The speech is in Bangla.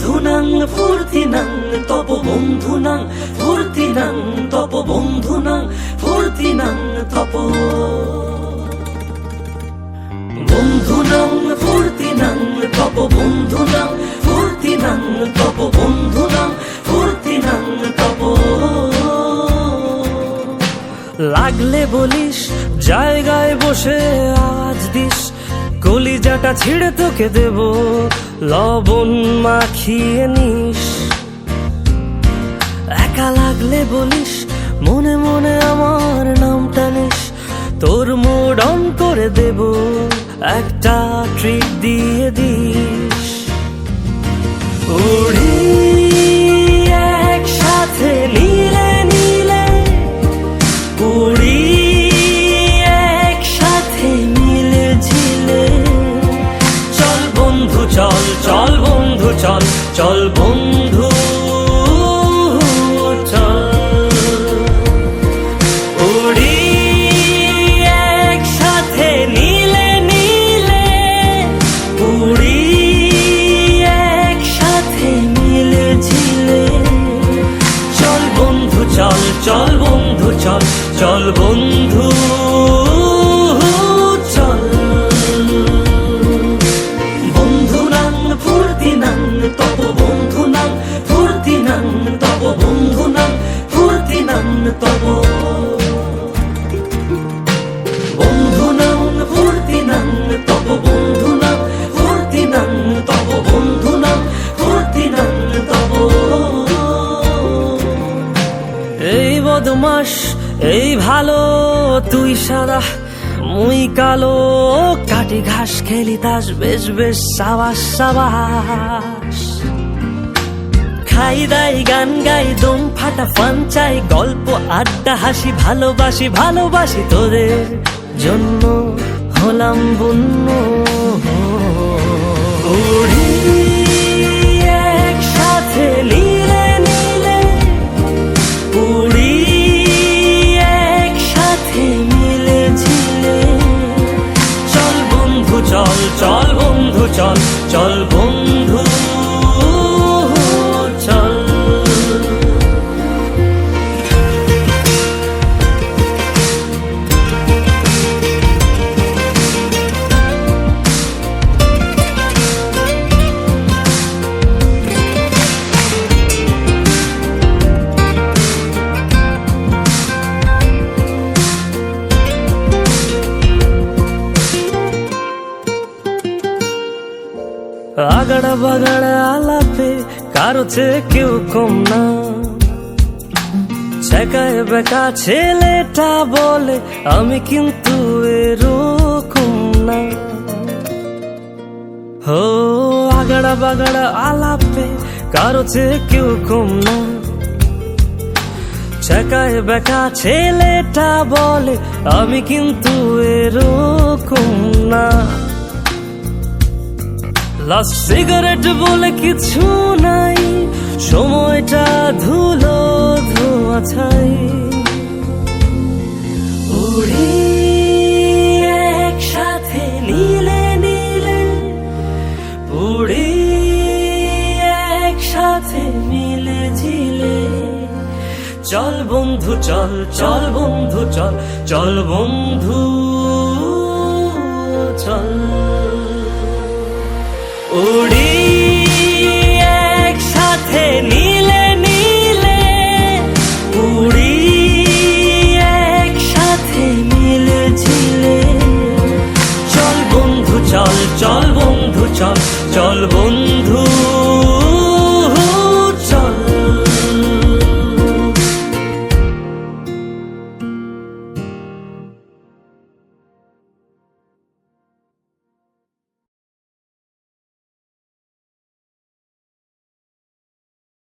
বন্ধুনাং ফুর্তিনাং তপ বন্ধুনাং ফুর্তিনাং তপ বন্ধুনাং ফুর্তিনাং তপ বন্ধুনাং ফুর্তিনাং তপ বন্ধুনাং ফুর্তিনাং তপ বন্ধুনাং ফুর্তিনাং তপ লাগলে বলিস জায়গায় বসে আওয়াজ দিস কলিজাটা ছিঁড়ে তোকে দেব লবণ মাখিয়ে নিস একা লাগলে বলিস মনে মনে আমার নামটা নিস তোর মুড অন করে দেব একটা ট্রিট দিয়ে দিস উড়ি একসাথে নীলে নীলে উড়ি একসাথে মিলে ঝিলে চল বন্ধু চল চল বন্ধু চল চল বন্ধু চল উড়ি একসাথে নীলে নীলে উড়ি একসাথে মিলে ঝিলে চল বন্ধু চল চল বন্ধু চল চল বন্ধু চল বন্ধুনাং ফুর্তিনাং তপ বন্ধুনাং ফুর্তিনাং তপ বন্ধুনাং ফুর্তিনাং তপ বন্ধুনাং ফুর্তিনাং তপ বন্ধুনাং ফুর্তিনাং তপ বন্ধুনাং ফুর্তিনাং তপ এই বদমাস এই ভালো তুই সাদা মুই কালো কাটি ঘাস খেলি তাস বেশ বেশ সাবাস সাবাস খাই দাই গান গাই দম ফাটা ফান চাই গল্প আড্ডা হাসি ভালোবাসি ভালোবাসি তোদের জন্য হলাম বন্য উড়ি একসাথে নীলে নীলে উড়ি একসাথে মিলে ঝিলে চল বন্ধু চল চল বন্ধু চল চল বন্ধু চল আগাড়া বাগাড়া আলাপে কারো চেয়ে কেউ কম না ছেকায় বেকা ছেলেটা বলে আমি কিন্তু এরকম না হো আগাড়া বাগাড়া আলাপে কারো চেয়ে কেউ কম না ছেকায় বেকা ছেলেটা বলে আমি কিন্তু এরকম না লাস্ট সিগারেট বলে কিছু নাই সময়টা ধুলো ধোয়া ছাই উড়ি একসাথে নীলে নীলে উড়ি একসাথে মিলে ঝিলে চল বন্ধু চল চল বন্ধু চল চল বন্ধু চল উড়ি